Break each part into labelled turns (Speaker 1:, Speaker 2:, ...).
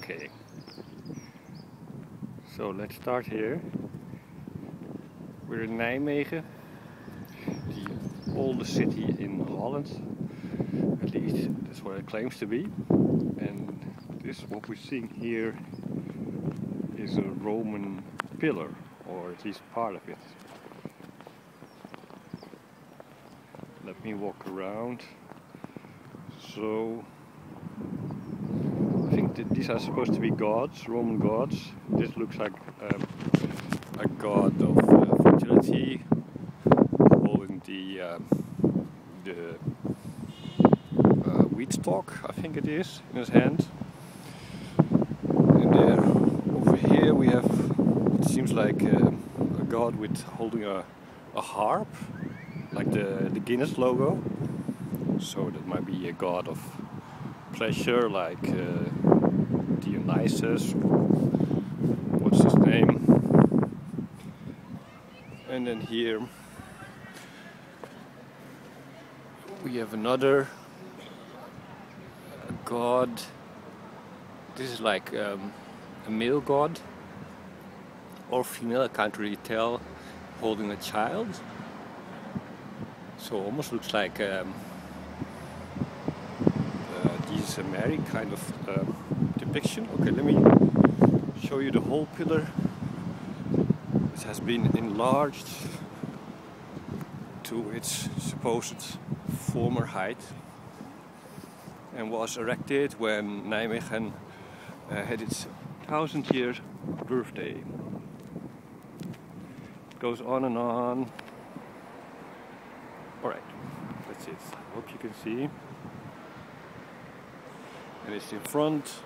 Speaker 1: Okay, so let's start here. We're in Nijmegen, the oldest city in Holland, at least that's what it claims to be. And this, what we're seeing here, is a Roman pillar, or at least part of it. Let me walk around. So I think that these are supposed to be gods, Roman gods. This looks like a god of fertility, holding the wheat stalk, I think it is, in his hand. And there, over here, we have, it seems like a god with holding a harp, like the Guinness logo. So that might be a god of pleasure, like Dionysus, what's his name. And then here we have another god. This is like a male god or female, I can't really tell, holding a child. So almost looks like Jesus and Mary kind of depiction. Okay, let me show you the whole pillar. It has been enlarged to its supposed former height and was erected when Nijmegen had its 1000-year birthday. It goes on and on. Alright, that's it. I hope you can see. And it's in front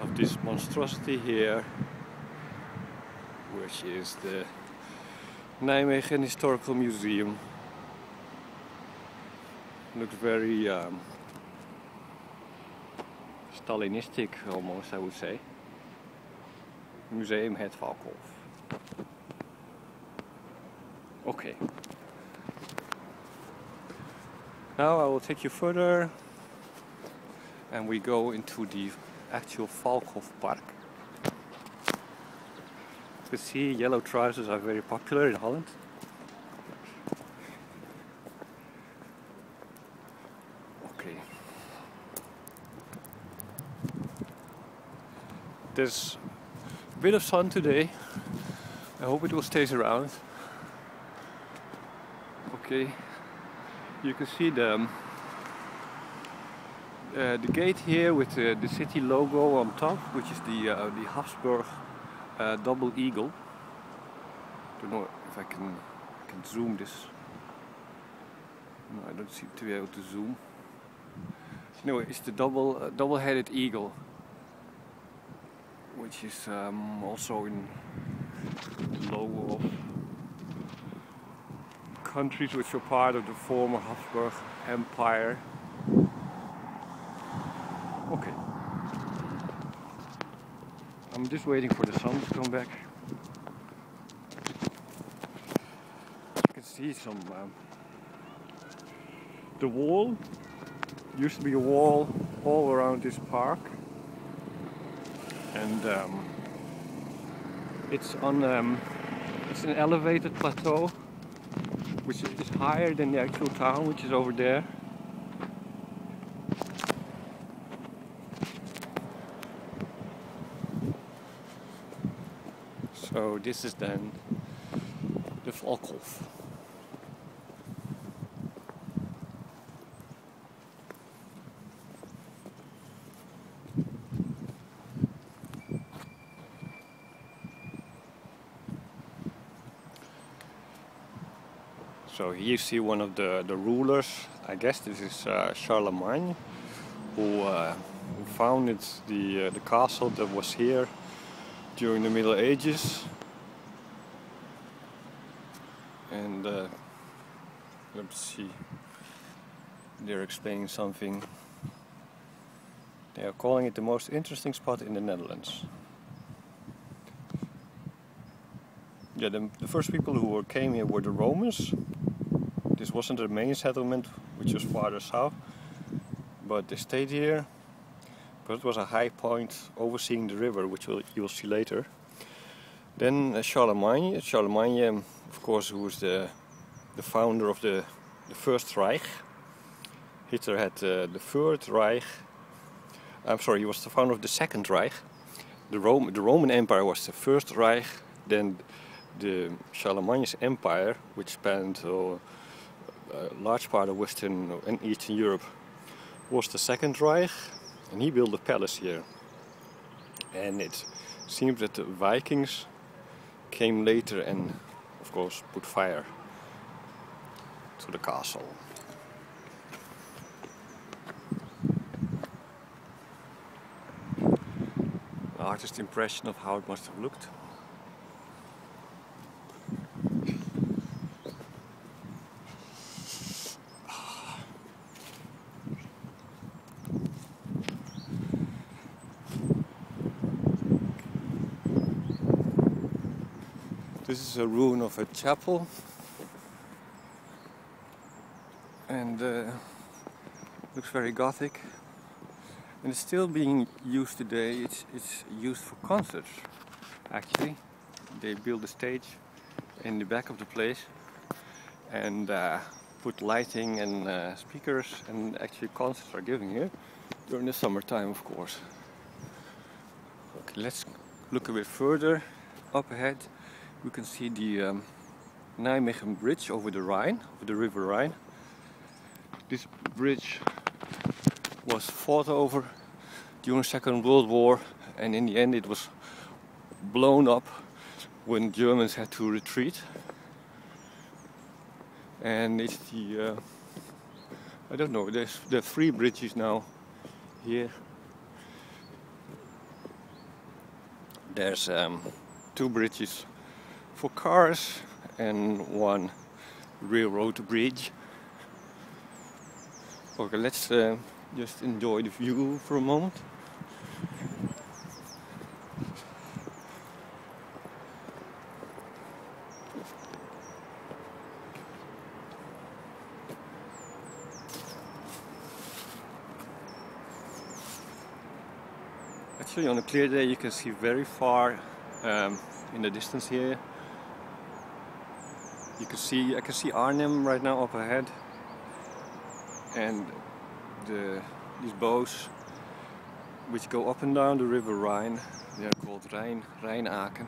Speaker 1: of this monstrosity here, which is the Nijmegen Historical Museum. Looks very Stalinistic almost, I would say. Museum het Valkhof. Okay. Now I will take you further and we go into the actual Valkhof Park. You can see yellow trousers are very popular in Holland. Okay. There's a bit of sun today. I hope it will stay around. Okay. You can see the gate here with the city logo on top, which is the Habsburg double eagle. Don't know if I can zoom this. No, I don't seem to be able to zoom. Anyway, it's the double-headed eagle, which is also in the logo of countries which were part of the former Habsburg Empire. Okay. I'm just waiting for the sun to come back. You can see some. The wall used to be a wall all around this park, and it's on. It's an elevated plateau, which is higher than the actual town, which is over there. So this is then the Valkhof. So here you see one of the rulers. I guess this is Charlemagne, who founded the castle that was here during the Middle Ages. And let's see, they're explaining something. They are calling it the most interesting spot in the Netherlands. Yeah, the first people who came here were the Romans. This wasn't the main settlement, which was farther south, but they stayed here. but it was a high point overseeing the river, which you will see later. Then Charlemagne. Charlemagne, of course, who was the founder of the First Reich. Hitler had the Third Reich. I'm sorry, he was the founder of the Second Reich. The Roman Empire was the First Reich. Then the Charlemagne's empire, which spanned a large part of Western and Eastern Europe, was the Second Reich. And he built a palace here. And it seems that the Vikings came later and, of course, put fire to the castle. An artist's impression of how it must have looked. This is a ruin of a chapel, and looks very Gothic, and it's still being used today. It's used for concerts. Actually, they build a stage in the back of the place and put lighting and speakers, and actually concerts are given here during the summertime, of course. Okay, let's look a bit further up ahead. You can see the Nijmegen bridge over the Rhine, over the river Rhine. This bridge was fought over during the Second World War, and in the end it was blown up when Germans had to retreat. And it's the, I don't know, there are 3 bridges now here. There's 2 bridges for cars and 1 railroad bridge. Okay, let's just enjoy the view for a moment. Actually, on a clear day you can see very far in the distance here. I can see Arnhem right now up ahead, and these bows which go up and down the river Rhine, they are called Rhine-Aken.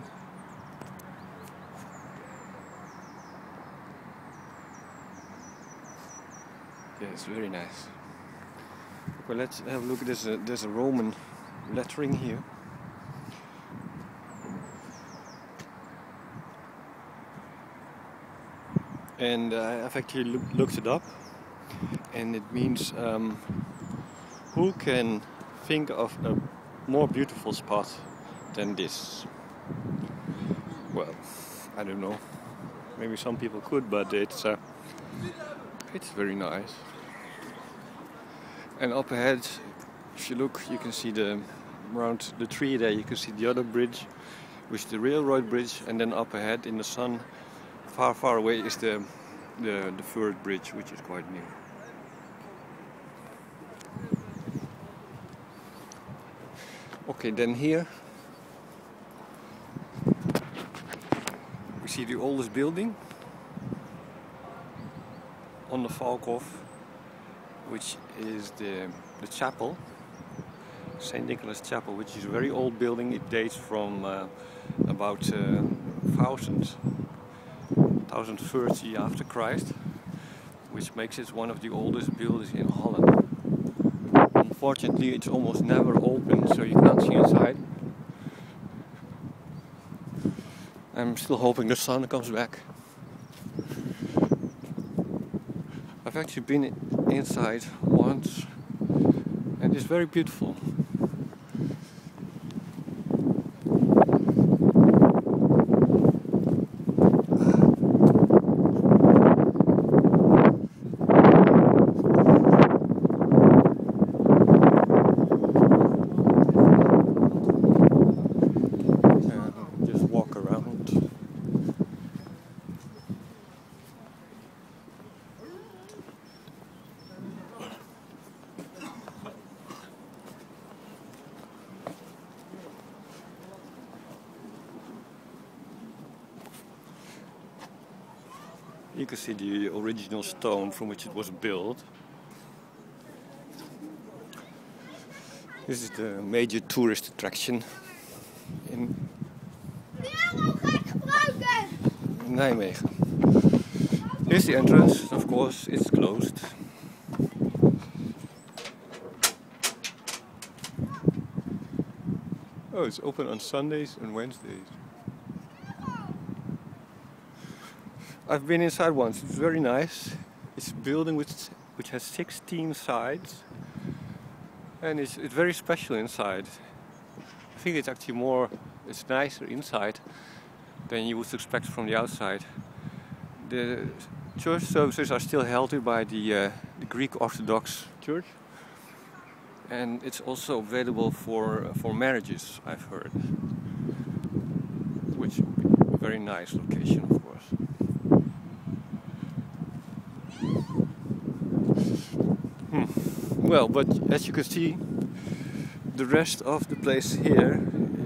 Speaker 1: Yeah, it's very nice. Well, let's have a look. There's a Roman lettering here. And I've actually looked it up, and it means who can think of a more beautiful spot than this? Well, I don't know. Maybe some people could, but it's very nice. And up ahead, if you look, you can see around the tree there. You can see the other bridge, which is the railroad bridge, and then up ahead in the sun, far away, is the third bridge, which is quite new. Okay, then here we see the oldest building on the Valkhof, which is the chapel, St. Nicholas Chapel, which is a very old building. It dates from about 1030 after Christ, which makes it one of the oldest buildings in Holland. Unfortunately, it's almost never open, so you can't see inside. I'm still hoping the sun comes back. I've actually been inside once, and it's very beautiful. You can see the original stone from which it was built. This is the major tourist attraction in Nijmegen. Here's the entrance. Of course, it's closed. Oh, it's open on Sundays and Wednesdays. I've been inside once. It's very nice. It's a building which has 16 sides, and it's very special inside. I think it's actually it's nicer inside than you would expect from the outside. The church services are still held here by the Greek Orthodox Church, and it's also available for marriages, I've heard, which would be a very nice location, of course. Well, but as you can see, the rest of the place here